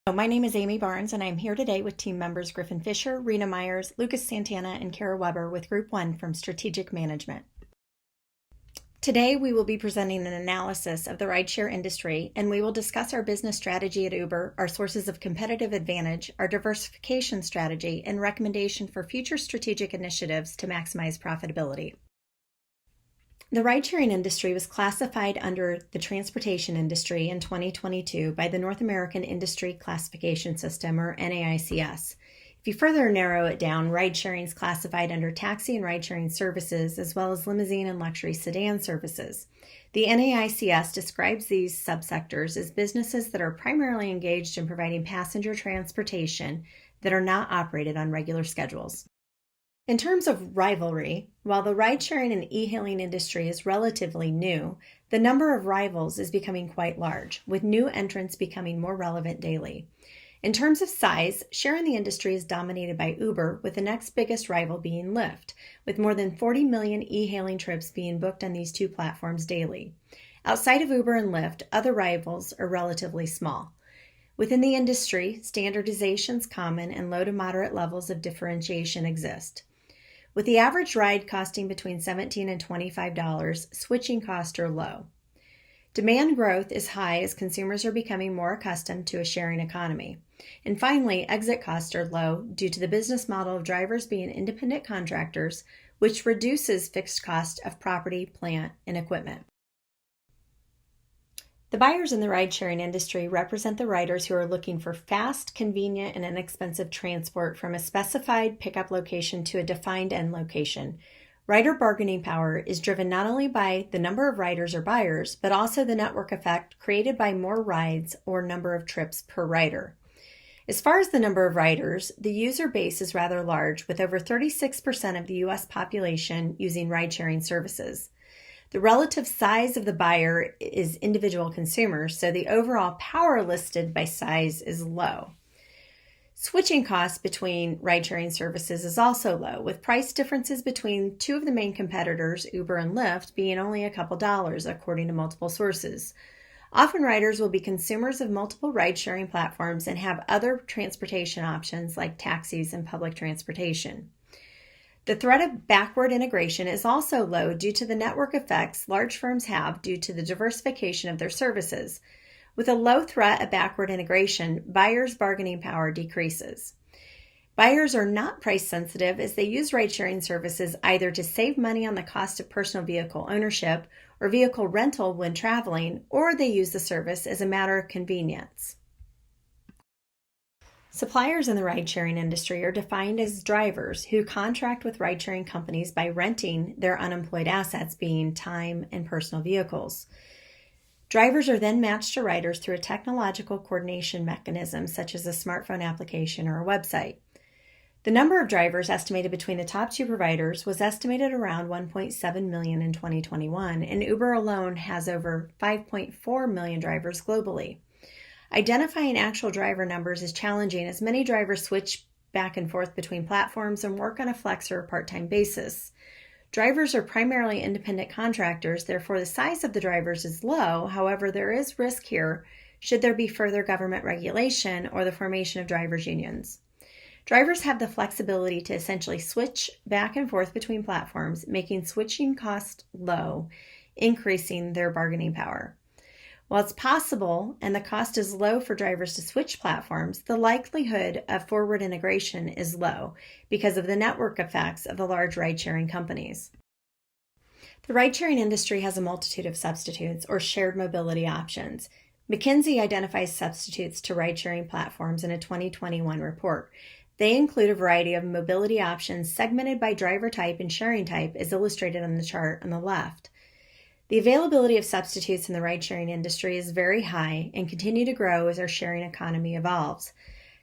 My name is Amy Barnes, and I'm here today with team members Griffin Fisher, Rena Myers, Lucas Santana, and Kara Weber with Group 1 from Strategic Management. Today, we will be presenting an analysis of the rideshare industry, and we will discuss our business strategy at Uber, our sources of competitive advantage, our diversification strategy, and recommendation for future strategic initiatives to maximize profitability. The ride-sharing industry was classified under the transportation industry in 2022 by the North American Industry Classification System, or NAICS. If you further narrow it down, ride-sharing is classified under taxi and ride-sharing services, as well as limousine and luxury sedan services. The NAICS describes these subsectors as businesses that are primarily engaged in providing passenger transportation that are not operated on regular schedules. In terms of rivalry, while the ride-sharing and e-hailing industry is relatively new, the number of rivals is becoming quite large, with new entrants becoming more relevant daily. In terms of size, share in the industry is dominated by Uber, with the next biggest rival being Lyft, with more than 40 million e-hailing trips being booked on these two platforms daily. Outside of Uber and Lyft, other rivals are relatively small. Within the industry, standardization is common and low to moderate levels of differentiation exist. With the average ride costing between $17 and $25, switching costs are low. Demand growth is high as consumers are becoming more accustomed to a sharing economy. And finally, exit costs are low due to the business model of drivers being independent contractors, which reduces fixed cost of property, plant, and equipment. The buyers in the ride-sharing industry represent the riders who are looking for fast, convenient, and inexpensive transport from a specified pickup location to a defined end location. Rider bargaining power is driven not only by the number of riders or buyers, but also the network effect created by more rides or number of trips per rider. As far as the number of riders, the user base is rather large, with over 36% of the U.S. population using ride-sharing services. The relative size of the buyer is individual consumers, so the overall power listed by size is low. Switching costs between ride-sharing services is also low, with price differences between two of the main competitors, Uber and Lyft, being only a couple dollars, according to multiple sources. Often riders will be consumers of multiple ride-sharing platforms and have other transportation options like taxis and public transportation. The threat of backward integration is also low due to the network effects large firms have due to the diversification of their services. With a low threat of backward integration, buyers' bargaining power decreases. Buyers are not price sensitive as they use ride-sharing services either to save money on the cost of personal vehicle ownership or vehicle rental when traveling, or they use the service as a matter of convenience. Suppliers in the ride-sharing industry are defined as drivers who contract with ride-sharing companies by renting their unemployed assets, being time and personal vehicles. Drivers are then matched to riders through a technological coordination mechanism such as a smartphone application or a website. The number of drivers estimated between the top two providers was estimated around 1.7 million in 2021, and Uber alone has over 5.4 million drivers globally. Identifying actual driver numbers is challenging as many drivers switch back and forth between platforms and work on a flex or part-time basis. Drivers are primarily independent contractors, therefore the size of the drivers is low. However, there is risk here should there be further government regulation or the formation of drivers' unions. Drivers have the flexibility to essentially switch back and forth between platforms, making switching costs low, increasing their bargaining power. While it's possible and the cost is low for drivers to switch platforms, the likelihood of forward integration is low because of the network effects of the large ride-sharing companies. The ride-sharing industry has a multitude of substitutes or shared mobility options. McKinsey identifies substitutes to ride-sharing platforms in a 2021 report. They include a variety of mobility options segmented by driver type and sharing type, as illustrated on the chart on the left. The availability of substitutes in the ride-sharing industry is very high and continue to grow as our sharing economy evolves.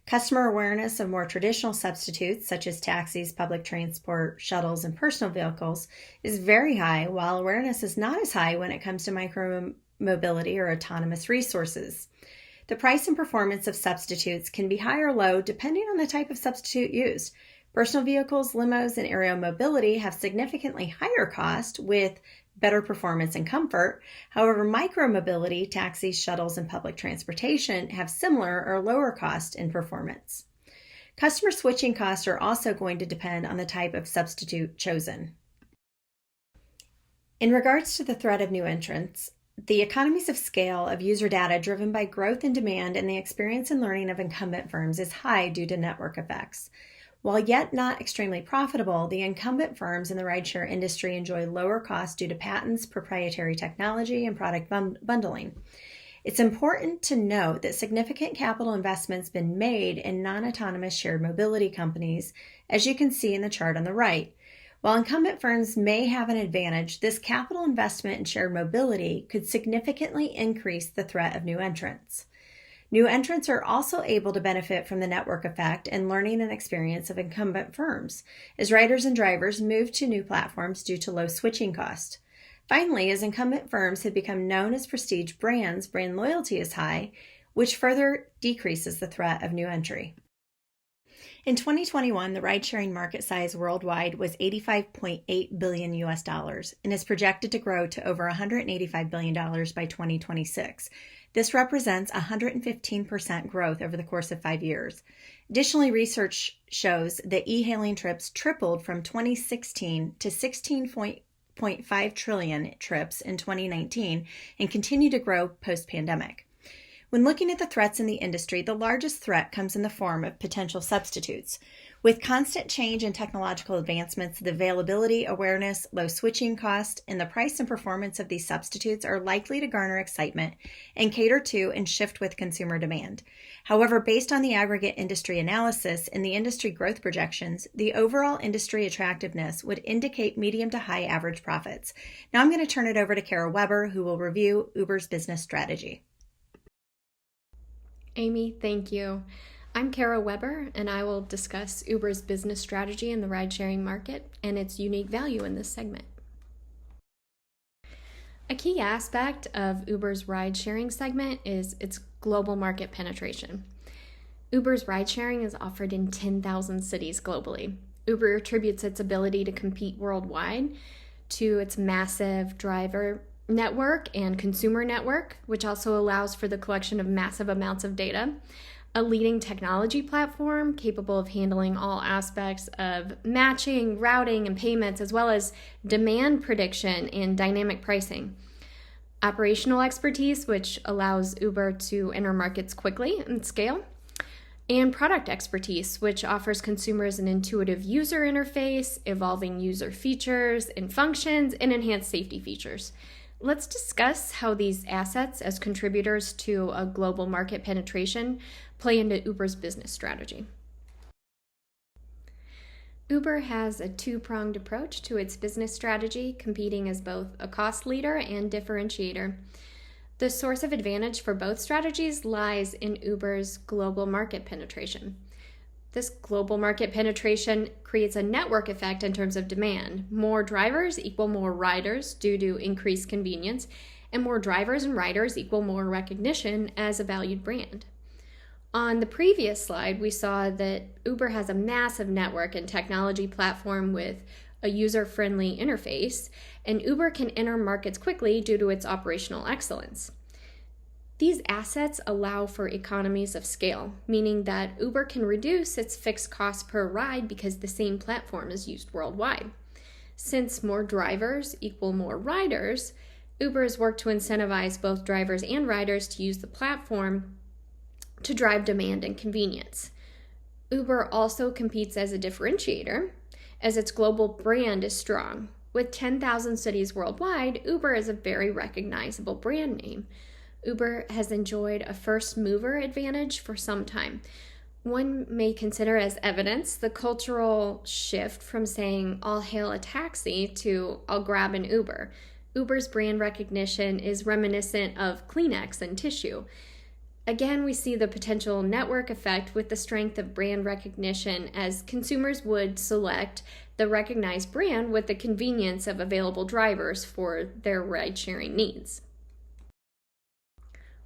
Customer awareness of more traditional substitutes, such as taxis, public transport, shuttles, and personal vehicles, is very high, while awareness is not as high when it comes to micro-mobility or autonomous resources. The price and performance of substitutes can be high or low depending on the type of substitute used. Personal vehicles, limos, and aerial mobility have significantly higher cost, with better performance and comfort. However, micromobility, taxis, shuttles, and public transportation have similar or lower cost in performance. Customer switching costs are also going to depend on the type of substitute chosen. In regards to the threat of new entrants, the economies of scale of user data driven by growth in demand and the experience and learning of incumbent firms is high due to network effects. While yet not extremely profitable, the incumbent firms in the rideshare industry enjoy lower costs due to patents, proprietary technology, and product bundling. It's important to note that significant capital investments have been made in non-autonomous shared mobility companies, as you can see in the chart on the right. While incumbent firms may have an advantage, this capital investment in shared mobility could significantly increase the threat of new entrants. New entrants are also able to benefit from the network effect and learning and experience of incumbent firms, as riders and drivers move to new platforms due to low switching cost. Finally, as incumbent firms have become known as prestige brands, brand loyalty is high, which further decreases the threat of new entry. In 2021, the ride-sharing market size worldwide was $85.8 billion and is projected to grow to over $185 billion by 2026. This represents 115% growth over the course of 5 years. Additionally, research shows that e-hailing trips tripled from 2016 to 16.5 trillion trips in 2019 and continue to grow post-pandemic. When looking at the threats in the industry, the largest threat comes in the form of potential substitutes. With constant change in technological advancements, the availability, awareness, low switching cost, and the price and performance of these substitutes are likely to garner excitement and cater to and shift with consumer demand. However, based on the aggregate industry analysis and the industry growth projections, the overall industry attractiveness would indicate medium to high average profits. Now I'm going to turn it over to Kara Weber, who will review Uber's business strategy. Amy, thank you. I'm Kara Weber, and I will discuss Uber's business strategy in the ride-sharing market and its unique value in this segment. A key aspect of Uber's ride-sharing segment is its global market penetration. Uber's ride-sharing is offered in 10,000 cities globally. Uber attributes its ability to compete worldwide to its massive driver network and consumer network, which also allows for the collection of massive amounts of data, a leading technology platform capable of handling all aspects of matching, routing, and payments, as well as demand prediction and dynamic pricing, operational expertise, which allows Uber to enter markets quickly and scale, and product expertise, which offers consumers an intuitive user interface, evolving user features and functions, and enhanced safety features. Let's discuss how these assets as contributors to a global market penetration play into Uber's business strategy. Uber has a two-pronged approach to its business strategy, competing as both a cost leader and differentiator. The source of advantage for both strategies lies in Uber's global market penetration. This global market penetration creates a network effect in terms of demand. More drivers equal more riders due to increased convenience, and more drivers and riders equal more recognition as a valued brand. On the previous slide, we saw that Uber has a massive network and technology platform with a user-friendly interface, and Uber can enter markets quickly due to its operational excellence. These assets allow for economies of scale, meaning that Uber can reduce its fixed cost per ride because the same platform is used worldwide. Since more drivers equal more riders, Uber has worked to incentivize both drivers and riders to use the platform to drive demand and convenience. Uber also competes as a differentiator, as its global brand is strong. With 10,000 cities worldwide, Uber is a very recognizable brand name. Uber has enjoyed a first mover advantage for some time. One may consider as evidence the cultural shift from saying, "I'll hail a taxi" to "I'll grab an Uber." Uber's brand recognition is reminiscent of Kleenex and tissue. Again, we see the potential network effect with the strength of brand recognition, as consumers would select the recognized brand with the convenience of available drivers for their ride-sharing needs.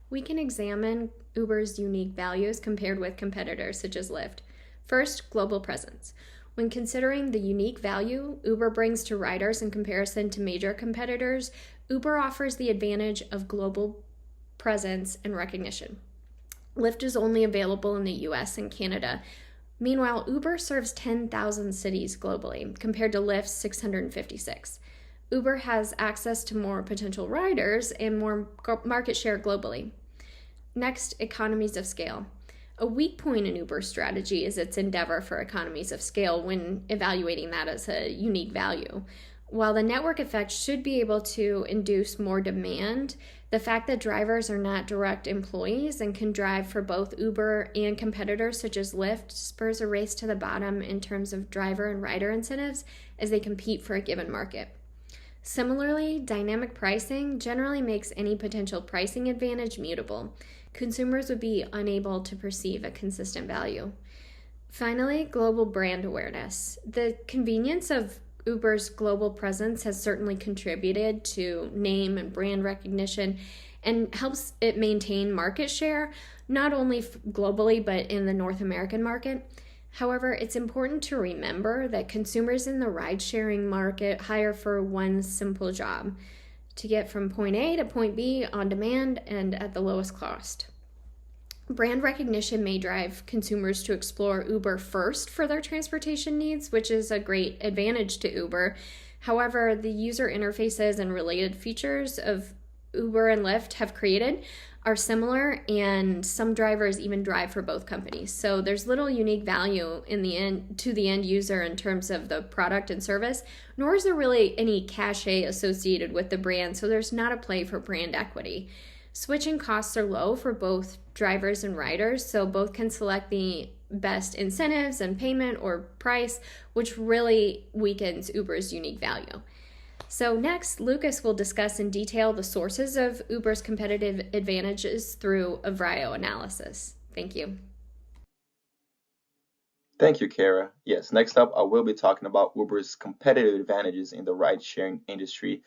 We can examine Uber's unique values compared with competitors such as Lyft. First, global presence. When considering the unique value Uber brings to riders in comparison to major competitors, Uber offers the advantage of global presence and recognition. Lyft is only available in the US and Canada. Meanwhile, Uber serves 10,000 cities globally, compared to Lyft's 656. Uber has access to more potential riders and more market share globally. Next, economies of scale. A weak point in Uber's strategy is its endeavor for economies of scale when evaluating that as a unique value. While the network effect should be able to induce more demand, the fact that drivers are not direct employees and can drive for both Uber and competitors such as Lyft spurs a race to the bottom in terms of driver and rider incentives as they compete for a given market. Similarly, dynamic pricing generally makes any potential pricing advantage mutable. Consumers would be unable to perceive a consistent value. Finally, global brand awareness. The convenience of Uber's global presence has certainly contributed to name and brand recognition and helps it maintain market share, not only globally but in the North American market. However, it's important to remember that consumers in the ride-sharing market hire for one simple job: to get from point A to point B on demand and at the lowest cost. Brand recognition may drive consumers to explore Uber first for their transportation needs, which is a great advantage to Uber. However, the user interfaces and related features of Uber and Lyft have created are similar, and some drivers even drive for both companies. So there's little unique value in the end to the end user in terms of the product and service, nor is there really any cachet associated with the brand, so there's not a play for brand equity. Switching costs are low for both drivers and riders, so both can select the best incentives and payment or price, which really weakens Uber's unique value. So next, Lucas will discuss in detail the sources of Uber's competitive advantages through a Vryo analysis. Thank you. Thank you, Kara. Yes, next up, I will be talking about Uber's competitive advantages in the ride-sharing industry.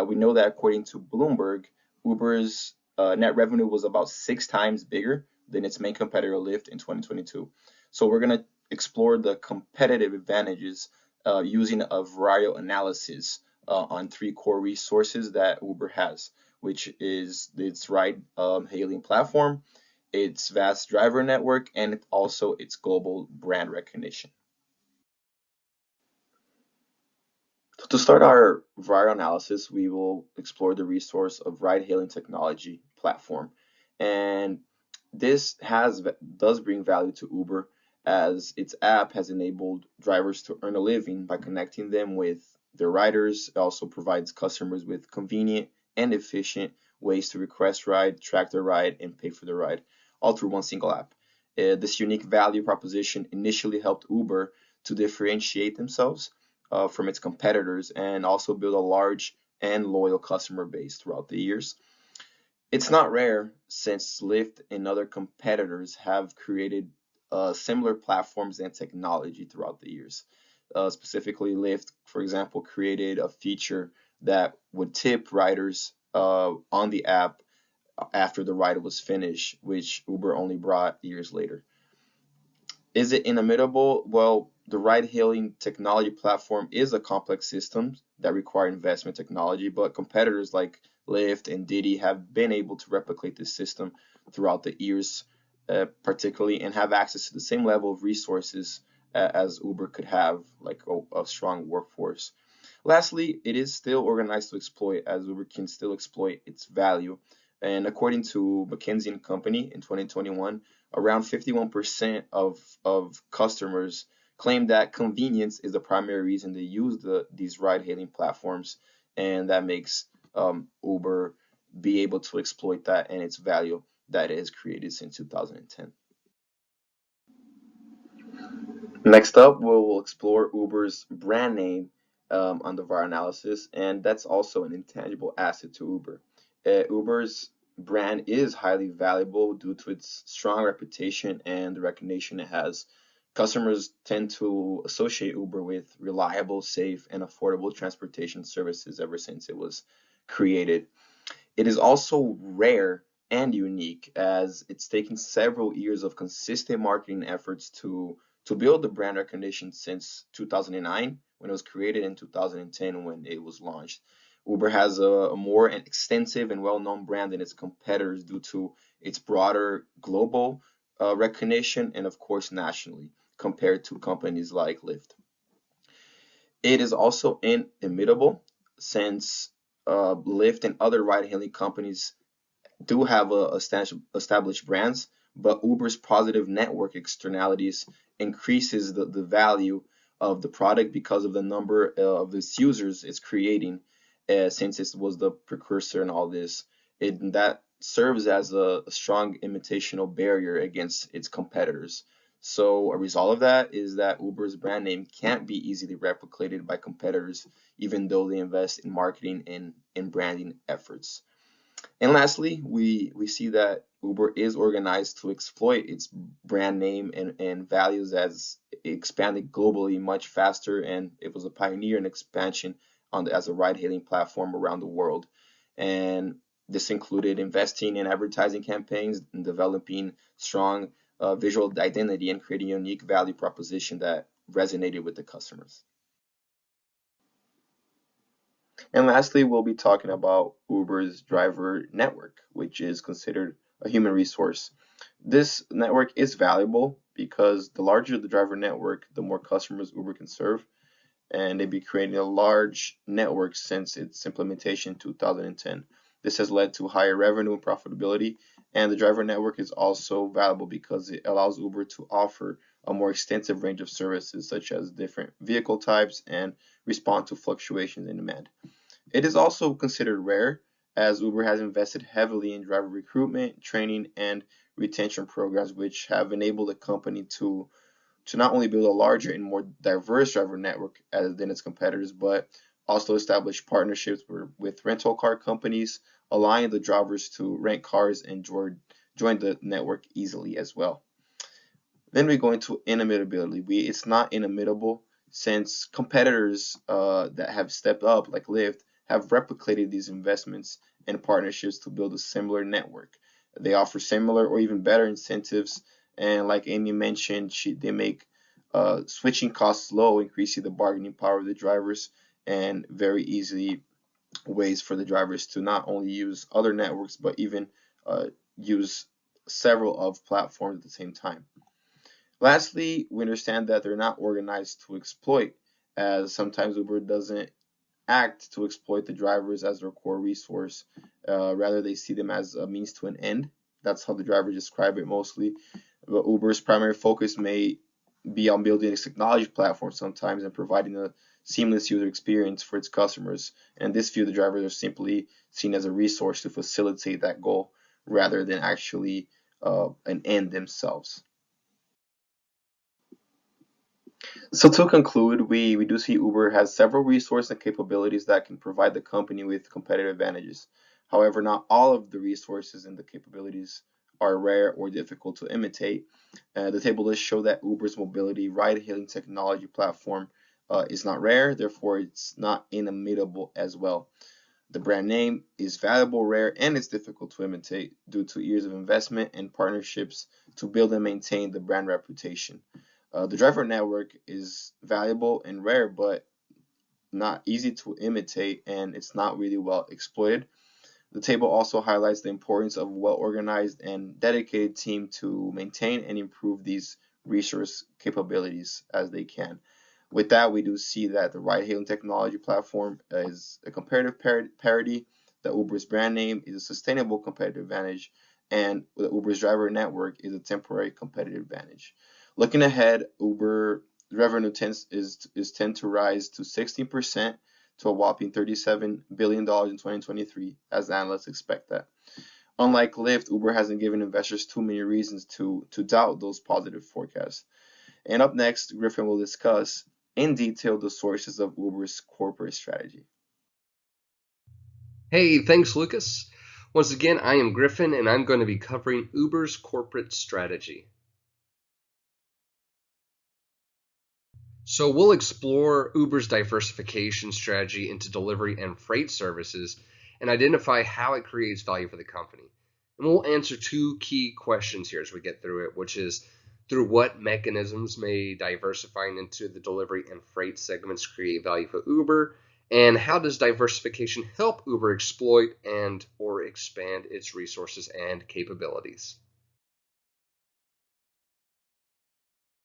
We know that according to Bloomberg, Uber's net revenue was about 6 times bigger than its main competitor Lyft in 2022. So we're going to explore the competitive advantages using a Vryo analysis on 3 core resources that Uber has, which is its ride-hailing platform, its vast driver network, and also its global brand recognition. To start our Vryo analysis, we will explore the resource of ride-hailing technology platform. And this does bring value to Uber, as its app has enabled drivers to earn a living by connecting them with their riders. It also provides customers with convenient and efficient ways to request ride, track their ride, and pay for the ride, all through one single app. This unique value proposition initially helped Uber to differentiate themselves from its competitors and also build a large and loyal customer base throughout the years. It's not rare, since Lyft and other competitors have created similar platforms and technology throughout the years. Specifically, Lyft, for example, created a feature that would tip riders on the app after the ride was finished, which Uber only brought years later. Is it inimitable? Well, the ride-hailing technology platform is a complex system that require investment technology, but competitors like Lyft and Didi have been able to replicate this system throughout the years, particularly, and have access to the same level of resources as Uber could have, like a strong workforce. Lastly, it is still organized to exploit, as Uber can still exploit its value. And according to McKinsey & Company in 2021, around 51% of customers claim that convenience is the primary reason they use these ride-hailing platforms, and that makes Uber be able to exploit that and its value that it has created since 2010. Next up, we'll explore Uber's brand name on the VAR analysis, and that's also an intangible asset to Uber. Uber's brand is highly valuable due to its strong reputation and the recognition it has. Customers tend to associate Uber with reliable, safe, and affordable transportation services ever since it was created. It is also rare and unique, as it's taken several years of consistent marketing efforts to to build the brand recognition since 2009 when it was created, in 2010 when it was launched. Uber has a more extensive and well-known brand than its competitors due to its broader global recognition and, of course, nationally compared to companies like Lyft. It is also inimitable since Lyft and other ride-hailing companies do have established brands, but Uber's positive network externalities increases the value of the product because of the number of its users it's creating, since it was the precursor in all this. That serves as a strong imitational barrier against its competitors. So a result of that is that Uber's brand name can't be easily replicated by competitors, even though they invest in marketing and in branding efforts. And lastly, we see that Uber is organized to exploit its brand name and values as it expanded globally much faster, and it was a pioneer in expansion as a ride-hailing platform around the world. And this included investing in advertising campaigns and developing strong visual identity and creating a unique value proposition that resonated with the customers. And lastly, we'll be talking about Uber's driver network, which is considered a human resource. This network is valuable because the larger the driver network, the more customers Uber can serve, and they've been creating a large network since its implementation in 2010. This has led to higher revenue and profitability, and the driver network is also valuable because it allows Uber to offer a more extensive range of services such as different vehicle types and respond to fluctuations in demand. It is also considered rare as Uber has invested heavily in driver recruitment, training, and retention programs, which have enabled the company to not only build a larger and more diverse driver network than its competitors, but also establish partnerships with rental car companies, allowing the drivers to rent cars and join the network easily as well. Then we go into inimitability. It's not inimitable since competitors that have stepped up, like Lyft, have replicated these investments and partnerships to build a similar network. They offer similar or even better incentives, and like Amy mentioned, they make switching costs low, increasing the bargaining power of the drivers, and very easy ways for the drivers to not only use other networks but even use several of platforms at the same time. Lastly, we understand that they're not organized to exploit, as sometimes Uber doesn't act to exploit the drivers as their core resource. Rather, they see them as a means to an end. That's how the drivers describe it mostly. But Uber's primary focus may be on building a technology platform sometimes and providing a seamless user experience for its customers. And this view, the drivers are simply seen as a resource to facilitate that goal rather than actually an end themselves. So to conclude, we do see Uber has several resources and capabilities that can provide the company with competitive advantages. However, not all of the resources and the capabilities are rare or difficult to imitate. The table does show that Uber's mobility ride-hailing technology platform is not rare, therefore it's not inimitable as well. The brand name is valuable, rare, and it's difficult to imitate due to years of investment and partnerships to build and maintain the brand reputation. The driver network is valuable and rare, but not easy to imitate, and it's not really well exploited. The table also highlights the importance of a well-organized and dedicated team to maintain and improve these resource capabilities as they can. With that, we do see that the ride-hailing technology platform is a comparative parity, that Uber's brand name is a sustainable competitive advantage, and the Uber's driver network is a temporary competitive advantage. Looking ahead, Uber revenue tend to rise to 16% to a whopping $37 billion in 2023, as analysts expect that. Unlike Lyft, Uber hasn't given investors too many reasons to doubt those positive forecasts. And up next, Griffin will discuss in detail the sources of Uber's corporate strategy. Hey, thanks, Lucas. Once again, I am Griffin, and I'm going to be covering Uber's corporate strategy. So we'll explore Uber's diversification strategy into delivery and freight services and identify how it creates value for the company. And we'll answer two key questions here as we get through it, which is Through what mechanisms may diversifying into the delivery and freight segments create value for Uber? And how does diversification help Uber exploit and or expand its resources and capabilities?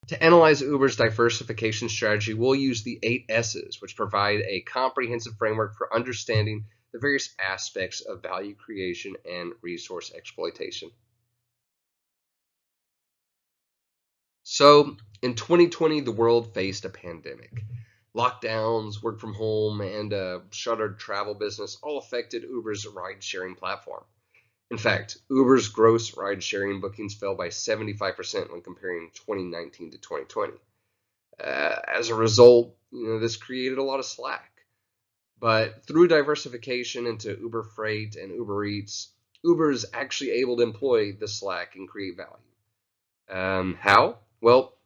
To analyze Uber's diversification strategy, we'll use the 8 S's, which provide a comprehensive framework for understanding the various aspects of value creation and resource exploitation. So, in 2020, the world faced a pandemic. Lockdowns, work from home, and a shuttered travel business all affected Uber's ride-sharing platform. In fact, Uber's gross ride-sharing bookings fell by 75% when comparing 2019 to 2020. As a result, this created a lot of slack. But through diversification into Uber Freight and Uber Eats, Uber is actually able to employ the slack and create value. How? Well,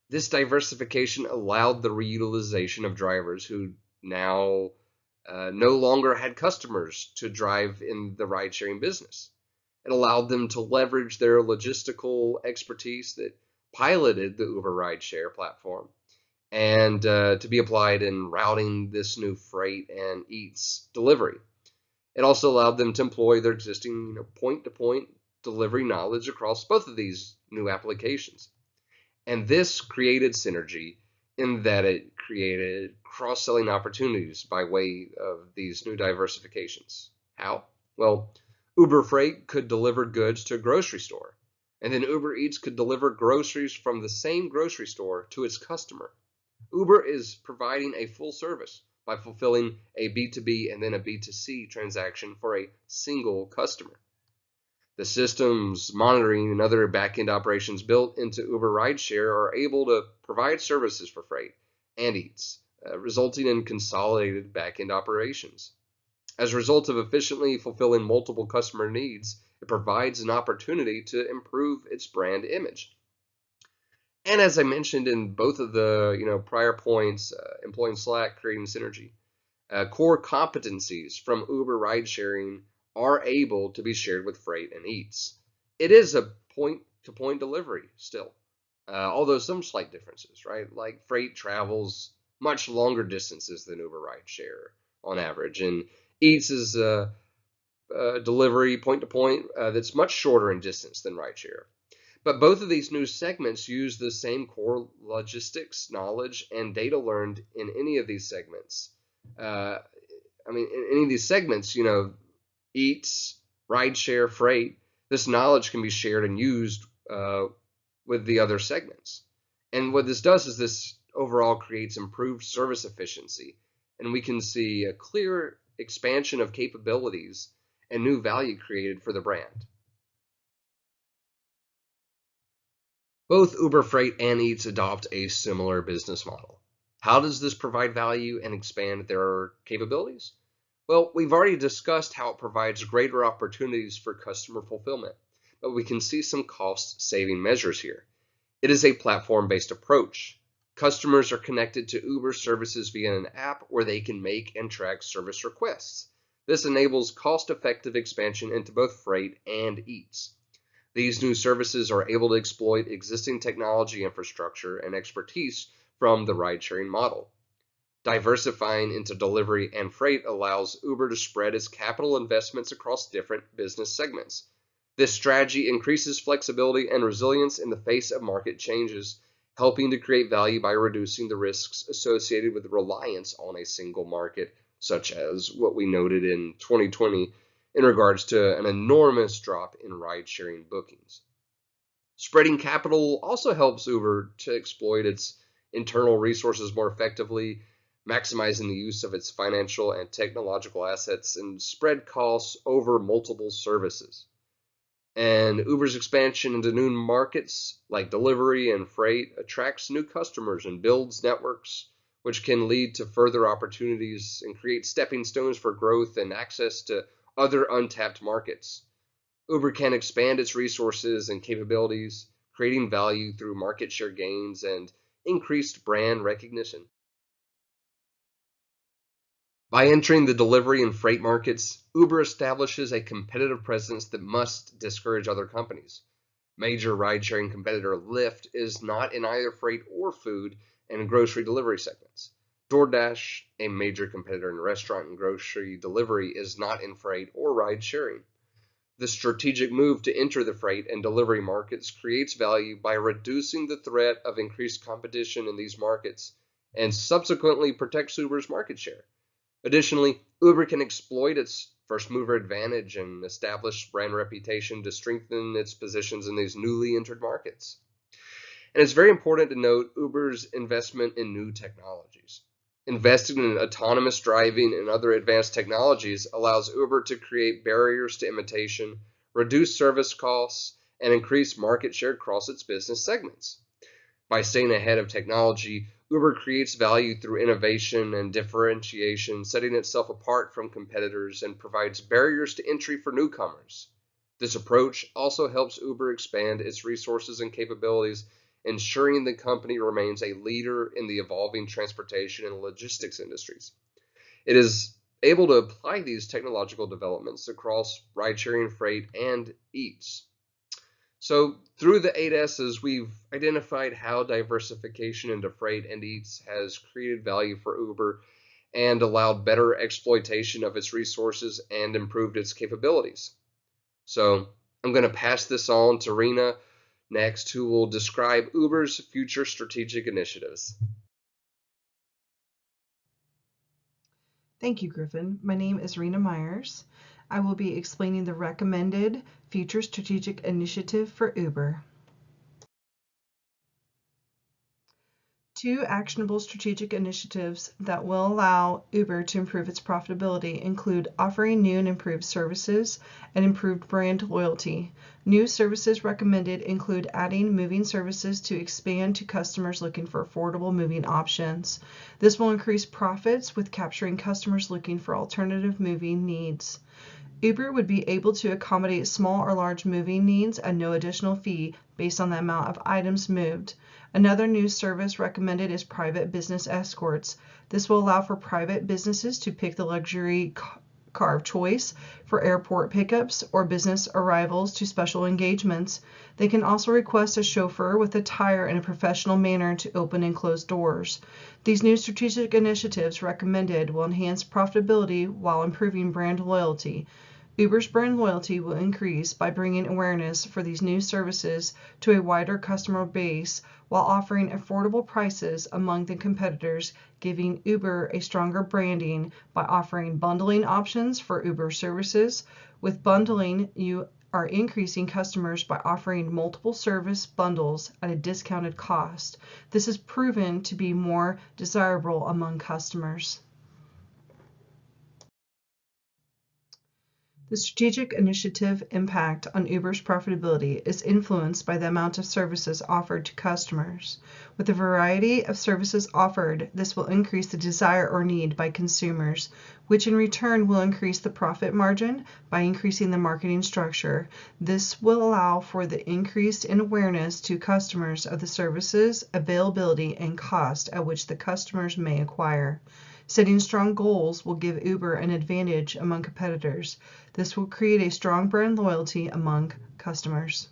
this diversification allowed the reutilization of drivers who now no longer had customers to drive in the ride-sharing business. It allowed them to leverage their logistical expertise that piloted the Uber rideshare platform and to be applied in routing this new freight and Eats delivery. It also allowed them to employ their existing point-to-point delivery knowledge across both of these new applications. And this created synergy in that it created cross-selling opportunities by way of these new diversifications. How? Well, Uber Freight could deliver goods to a grocery store, and then Uber Eats could deliver groceries from the same grocery store to its customer. Uber is providing a full service by fulfilling a B2B and then a B2C transaction for a single customer. The systems monitoring and other back-end operations built into Uber Rideshare are able to provide services for Freight and Eats, resulting in consolidated back-end operations. As a result of efficiently fulfilling multiple customer needs, it provides an opportunity to improve its brand image. And as I mentioned in both of the prior points, employing Slack, creating synergy, core competencies from Uber Ridesharing are able to be shared with Freight and Eats. It is a point-to-point delivery still, although some slight differences, right? Like Freight travels much longer distances than Uber Rideshare on average, and Eats is a delivery point-to-point that's much shorter in distance than Rideshare. But both of these new segments use the same core logistics, knowledge, and data learned in any of these segments. In any of these segments, Eats, Rideshare, Freight, this knowledge can be shared and used with the other segments. And what this does is this overall creates improved service efficiency, and we can see a clear expansion of capabilities and new value created for the brand. Both Uber Freight and Eats adopt a similar business model. How does this provide value and expand their capabilities? Well, we've already discussed how it provides greater opportunities for customer fulfillment, but we can see some cost-saving measures here. It is a platform-based approach. Customers are connected to Uber services via an app where they can make and track service requests. This enables cost-effective expansion into both Freight and Eats. These new services are able to exploit existing technology infrastructure and expertise from the ride-sharing model. Diversifying into delivery and freight allows Uber to spread its capital investments across different business segments. This strategy increases flexibility and resilience in the face of market changes, helping to create value by reducing the risks associated with reliance on a single market, such as what we noted in 2020 in regards to an enormous drop in ride-sharing bookings. Spreading capital also helps Uber to exploit its internal resources more effectively, maximizing the use of its financial and technological assets and spread costs over multiple services. And Uber's expansion into new markets like delivery and freight attracts new customers and builds networks, which can lead to further opportunities and create stepping stones for growth and access to other untapped markets. Uber can expand its resources and capabilities, creating value through market share gains and increased brand recognition. By entering the delivery and freight markets, Uber establishes a competitive presence that must discourage other companies. Major ride-sharing competitor Lyft is not in either freight or food and grocery delivery segments. DoorDash, a major competitor in restaurant and grocery delivery, is not in freight or ride-sharing. The strategic move to enter the freight and delivery markets creates value by reducing the threat of increased competition in these markets and subsequently protects Uber's market share. Additionally, Uber can exploit its first mover advantage and establish brand reputation to strengthen its positions in these newly entered markets. And it's very important to note Uber's investment in new technologies. Investing in autonomous driving and other advanced technologies allows Uber to create barriers to imitation, reduce service costs, and increase market share across its business segments. By staying ahead of technology, Uber creates value through innovation and differentiation, setting itself apart from competitors and provides barriers to entry for newcomers. This approach also helps Uber expand its resources and capabilities, ensuring the company remains a leader in the evolving transportation and logistics industries. It is able to apply these technological developments across ride-sharing, freight, and eats. So through the 8S's, we've identified how diversification into freight and eats has created value for Uber and allowed better exploitation of its resources and improved its capabilities. So I'm going to pass this on to Rena next, who will describe Uber's future strategic initiatives. Thank you, Griffin. My name is Rena Myers. I will be explaining the recommended future strategic initiative for Uber. 2 actionable strategic initiatives that will allow Uber to improve its profitability include offering new and improved services and improved brand loyalty. New services recommended include adding moving services to expand to customers looking for affordable moving options. This will increase profits with capturing customers looking for alternative moving needs. Uber would be able to accommodate small or large moving needs at no additional fee based on the amount of items moved. Another new service recommended is private business escorts. This will allow for private businesses to pick the luxury car of choice for airport pickups or business arrivals to special engagements. They can also request a chauffeur with attire in a professional manner to open and close doors. These new strategic initiatives recommended will enhance profitability while improving brand loyalty. Uber's brand loyalty will increase by bringing awareness for these new services to a wider customer base while offering affordable prices among the competitors, giving Uber a stronger branding by offering bundling options for Uber services. With bundling, you are increasing customers by offering multiple service bundles at a discounted cost. This is proven to be more desirable among customers. The strategic initiative impact on Uber's profitability is influenced by the amount of services offered to customers. With the variety of services offered, this will increase the desire or need by consumers, which in return will increase the profit margin by increasing the marketing structure. This will allow for the increase in awareness to customers of the services, availability, and cost at which the customers may acquire. Setting strong goals will give Uber an advantage among competitors. This will create a strong brand loyalty among customers.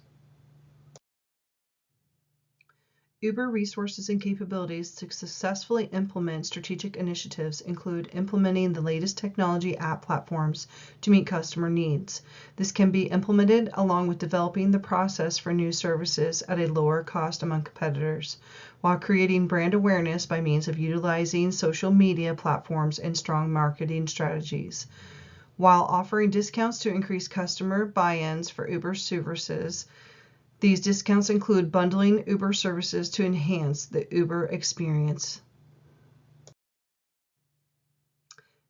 Uber resources and capabilities to successfully implement strategic initiatives include implementing the latest technology app platforms to meet customer needs. This can be implemented along with developing the process for new services at a lower cost among competitors, while creating brand awareness by means of utilizing social media platforms and strong marketing strategies. While offering discounts to increase customer buy-ins for Uber services, these discounts include bundling Uber services to enhance the Uber experience.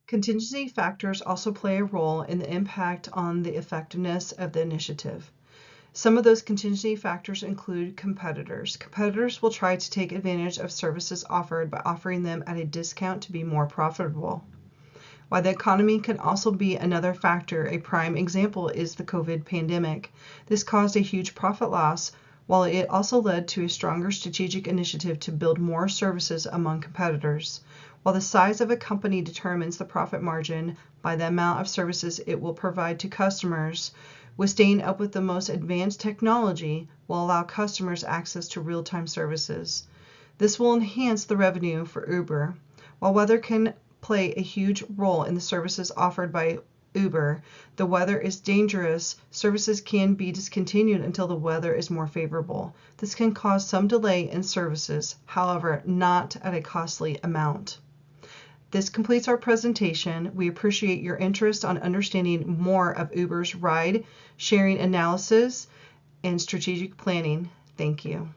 Contingency factors also play a role in the impact on the effectiveness of the initiative. Some of those contingency factors include competitors. Competitors will try to take advantage of services offered by offering them at a discount to be more profitable. While the economy can also be another factor, a prime example is the COVID pandemic. This caused a huge profit loss, while it also led to a stronger strategic initiative to build more services among competitors. While the size of a company determines the profit margin by the amount of services it will provide to customers, with staying up with the most advanced technology will allow customers access to real-time services. This will enhance the revenue for Uber. While weather can play a huge role in the services offered by Uber, the weather is dangerous. Services can be discontinued until the weather is more favorable. This can cause some delay in services, however, not at a costly amount. This completes our presentation. We appreciate your interest on understanding more of Uber's ride sharing analysis and strategic planning. Thank you.